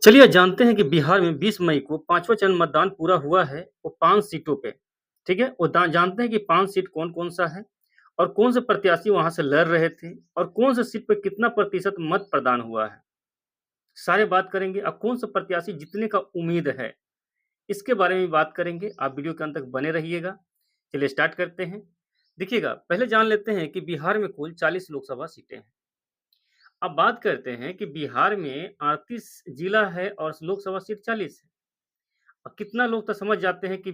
चलिए आज जानते हैं कि बिहार में 20 मई को पाँचवाँ चरण मतदान पूरा हुआ है, वो 5 सीटों पे, ठीक है? और दा जानते हैं कि 5 सीट कौन-कौन सा है और कौन से प्रत्याशी वहाँ से लड़ रहे थे और कौन से सीट पे कितना प्रतिशत मत प्रदान हुआ है। सारे बात करेंगे, अब कौन सा प्रत्याशी जीतने का उम्मीद है, इसके बारे में बात करेंगे। आप वीडियो के अंत तक बने रहिएगा। चलिए स्टार्ट करते हैं। देखिएगा, पहले जान लेते हैं कि बिहार में कुल 40 लोकसभा सीटें हैं। अब बात करते हैं कि बिहार में 38 जिला है और लोकसभा सीट 40 है। अब कितना लोग तो समझ जाते हैं कि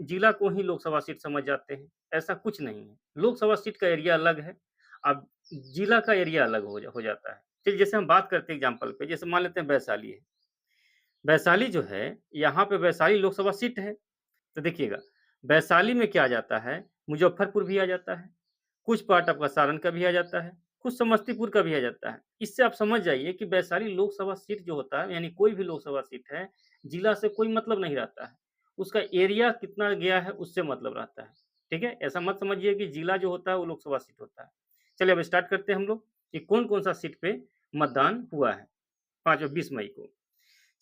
जिला को ही लोकसभा सीट समझ जाते हैं, ऐसा कुछ नहीं है। लोकसभा सीट का एरिया अलग है, अब जिला का एरिया अलग हो जाता है। चलिए जैसे हम बात करते हैं एग्ज़ाम्पल पे, जैसे मान लेते हैं वैशाली है। वैशाली जो है, यहाँ पे वैशाली लोकसभा सीट है, तो देखिएगा, वैशाली में क्या आ जाता है, मुज़फ्फरपुर भी आ जाता है, कुछ पार्ट आपका सारण का भी आ जाता है, कुछ समस्तीपुर का भी आ जाता है। इससे आप समझ जाइए कि वैशाली लोकसभा सीट जो होता है, यानी कोई भी लोकसभा सीट है, जिला से कोई मतलब नहीं रहता है। उसका एरिया कितना गया है, उससे मतलब रहता है। ठीक है? ऐसा मत समझिए कि जिला जो होता है, वो लोकसभा सीट होता है। चलिए अब स्टार्ट करते हैं हम लोग कि कौन-कौन सा सीट पे मतदान हुआ है, 5 और 20 मई को।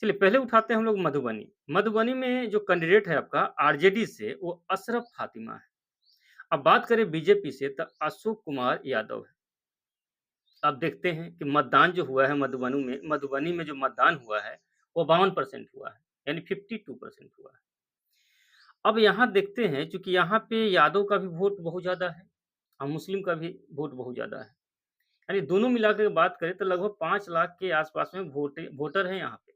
चलिए पहले उठाते हैं हम लोग मधुबनी। मधुबनी में जो कैंडिडेट है आपका आरजेडी से, वो अशरफ फातिमा है। अब बात करें बीजेपी से तो अशोक कुमार यादव है। अब देखते हैं कि मतदान जो हुआ है मधुबनी में जो मतदान हुआ है, वो 52% हुआ है, यानी 52% हुआ है। अब यहाँ देखते हैं चूँकि यहाँ पे यादव का भी वोट बहुत ज़्यादा है और मुस्लिम का भी वोट बहुत ज़्यादा है। यानी दोनों मिला के बात करें तो लगभग 5 लाख के आस-पास में वोटर हैं यहाँ पे।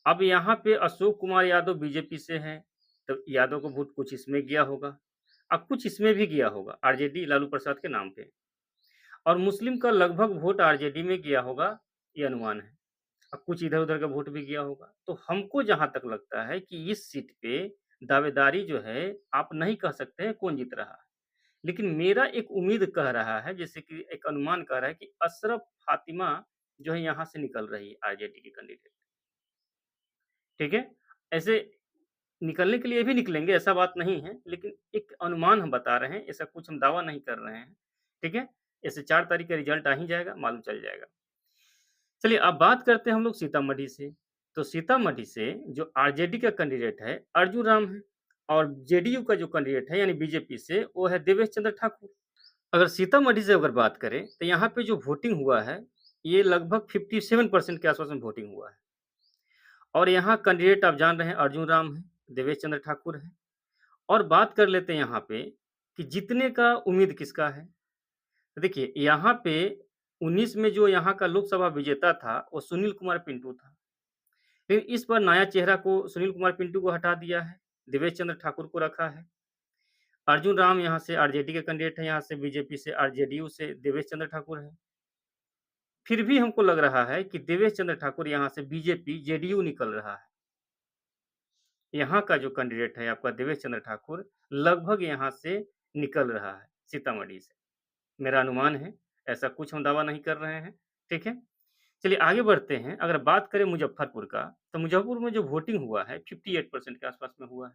अब यहाँ पे अशोक कुमार यादव बीजेपी से हैं, तो यादव का वोट कुछ इसमें गया होगा। अब कुछ इसमें भी गया होगा, आरजेडी लालू प्रसाद के नाम पे। और मुस्लिम का लगभग वोट आरजेडी में गया होगा, ये अनुमान है। अब कुछ इधर-उधर का वोट भी गया होगा। तो हमको जहाँ तक लगता है कि इस सीट पे दावेदारी जो है, आप नहीं कह सकते हैं कौन जीत रहा है। लेकिन मेरा एक उम्मीद कह रहा है, जैसे कि एक अनुमान कह रहा है कि अशरफ फातिमा जो है यहाँ से निकल रही है आरजेडी की कैंडिडेट, ठीक है? ऐसे निकलने के लिए भी निकलेंगे, ऐसा बात नहीं है, लेकिन एक अनुमान हम बता रहे हैं, ऐसा कुछ हम दावा नहीं कर रहे हैं, ठीक है? ऐसे 4 तारीख का रिज़ल्ट आ ही जाएगा, मालूम चल जाएगा। चलिए अब बात करते हैं हम लोग सीतामढ़ी से। तो सीतामढ़ी से जो आरजेडी का कैंडिडेट है, अर्जुन राम है और जेडीयू का जो कैंडिडेट है यानी बीजेपी से, वो है देवेश चंद्र ठाकुर। अगर सीतामढ़ी से अगर बात करें, तो यहाँ पे जो वोटिंग हुआ है, ये लगभग 57% के आस-पास में वोटिंग हुआ है और यहाँ कैंडिडेट आप जान रहे हैं अर्जुन राम हैं, देवेश चंद्र ठाकुर हैं। और बात कर लेते हैं यहाँ पे कि जीतने का उम्मीद किसका है? तो देखिए यहाँ पे 19 में जो यहाँ का लोकसभा विजेता था, वो सुनील कुमार पिंटू था। लेकिन इस बार नया चेहरा को सुनील कुमार पिंटू को हटा दिया है, देवेश चंद्र ठाकुर को रखा है। अर्जुन राम यहाँ से आरजेडी के कैंडिडेट हैं, यहाँ से बीजेपी से जेडीयू से देवेश चंद्र ठाकुर हैं। फिर भी हमको लग रहा है कि देवेश चंद्र ठाकुर यहाँ से बीजेपी, जेडीयू निकल रहा है। यहाँ का जो कैंडिडेट है आपका देवेश चंद्र ठाकुर, लगभग यहाँ से निकल रहा है, सीतामढ़ी से। मेरा अनुमान है, ऐसा कुछ हम दावा नहीं कर रहे हैं, ठीक है? चलिए आगे बढ़ते हैं, अगर बात करें मुज़फ्फरपुर का, तो मुज़फ्फरपुर में जो वोटिंग हुआ है 58% के आस-पास में हुआ है।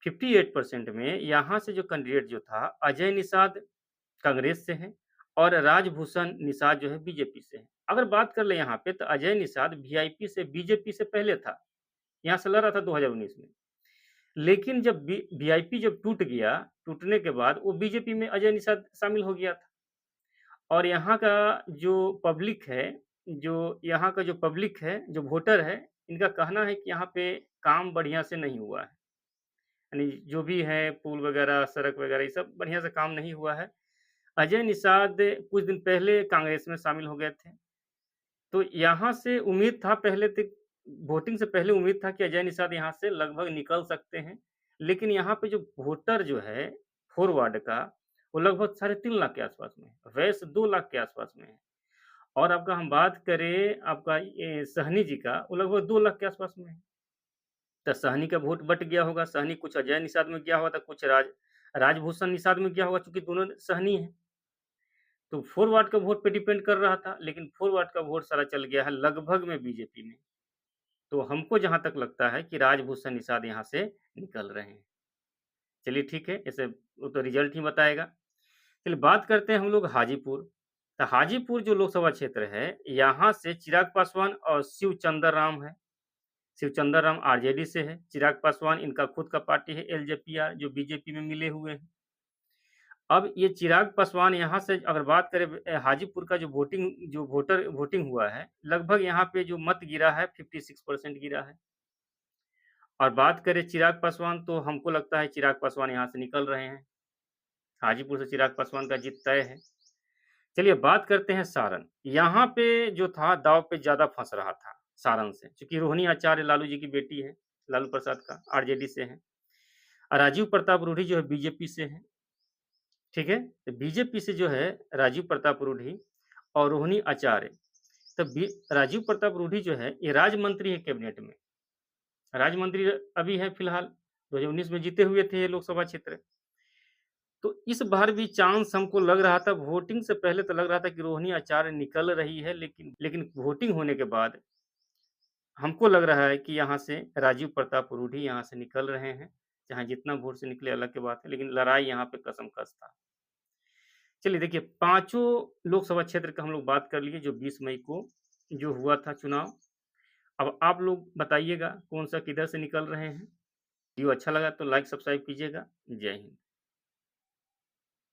58% में यहाँ से जो कैंडिडेट जो था अजय निषाद कांग्रेस से हैं और राजभूषण निषाद जो है बीजेपी से हैं। अगर बात कर लें यहाँ पे तो अजय निषाद वीआईपी से बीजेपी से पहले था, यहाँ से लड़ रहा था 2019 में। लेकिन जब वीआईपी जब टूट गया, टूटने के बाद वो बीजेपी में अजय निषाद शामिल हो गया था। और यहाँ का जो पब्लिक है, जो यहाँ का जो पब्लिक है, जो वोटर है, इनका कहना है कि यहाँ पे काम बढ़िया से नहीं हुआ है। यानी जो भी है पुल वगैरह, सड़क वगैरह ये सब बढ़िया से काम नहीं हुआ है। अजय निषाद कुछ दिन पहले कांग्रेस में शामिल हो गए थे। तो यहाँ से उम्मीद था पहले तक वोटिंग से पहले उम्मीद था कि अजय निषाद यहाँ से लगभग निकल सकते हैं। लेकिन यहाँ पे जो वोटर जो है 4 वार्ड का, वो लगभग साढ़े 3 लाख के आस-पास में है। वैसे 2 लाख के आस-पास में है। और आपका हम बात करें आपका ये सहनी जी का, वो लगभग 2 लाख के आस-पास में है। तो सहनी का वोट बँट गया होगा, सहनी कुछ अजय निषाद में गया होगा, तो कुछ राजभूषण निषाद में गया होगा चूँकि दोनों सहनी हैं। तो 4 वाट का वोट पे डिपेंड कर रहा था, लेकिन 4 वाट का वोट सारा चल गया है लगभग में बीजेपी में। तो हमको जहाँ तक लगता है कि राजभूषण निषाद यहाँ से निकल रहे हैं। चलिए ठीक है, ऐसे वो तो रिज़ल्ट ही बताएगा। चलिए बात करते हैं हम लोग हाजीपुर। हाजीपुर जो लोकसभा क्षेत्र है, यहाँ से चिराग पासवान और शिवचंद्र राम है। शिवचंद्र राम आरजेडी से है, चिराग पासवान इनका खुद का पार्टी है एलजेपीआर जो बीजेपी में मिले हुए हैं। अब ये चिराग पासवान यहाँ से अगर बात करें हाजीपुर का जो वोटिंग हुआ है, लगभग यहाँ पे जो मत गिरा है 56% गिरा है। और बात करें चिराग पासवान तो हमको लगता है चिराग पासवान यहाँ से निकल रहे हैं। हाजीपुर से चिराग पासवान का जीत तय है। चलिए बात करते हैं सारण। यहाँ पे जो था दाँव पे ज़्यादा फँस रहा था सारण से, चूँकि रोहिणी आचार्य लालू जी की बेटी है, लालू प्रसाद का, आरजेडी से हैं। राजीव प्रताप रूढ़ी जो है बीजेपी से हैं, ठीक है? तो बीजेपी से जो है राजीव प्रताप रूढ़ी और रोहिणी आचार्य, तो बी राजीव प्रताप रूढ़ी जो है ये राज्य मंत्री है कैबिनेट में, राज्य मंत्री अभी हैं फिलहाल, 2019 में जीते हुए थे ये लोकसभा क्षेत्र। तो इस बार भी चांस हमको लग रहा था वोटिंग से पहले तो लग रहा था कि रोहिणी आचार्य निकल रही है लेकिन वोटिंग होने के बाद हमको लग रहा है कि यहाँ से राजीव प्रताप रूढ़ी यहाँ से निकल रहे हैं। चाहे जितना वोट से निकले अलग की बात है, लेकिन लड़ाई यहाँ पे कसम-कस था। चलिए देखिए, पाँचों लोकसभा क्षेत्र का हम लोग बात कर लिए जो 20 मई को जो हुआ था चुनाव। अब आप लोग बताइएगा कौन-सा किधर से निकल रहे हैं? वीडियो अच्छा लगा तो लाइक सब्सक्राइब कीजिएगा। जय हिंद।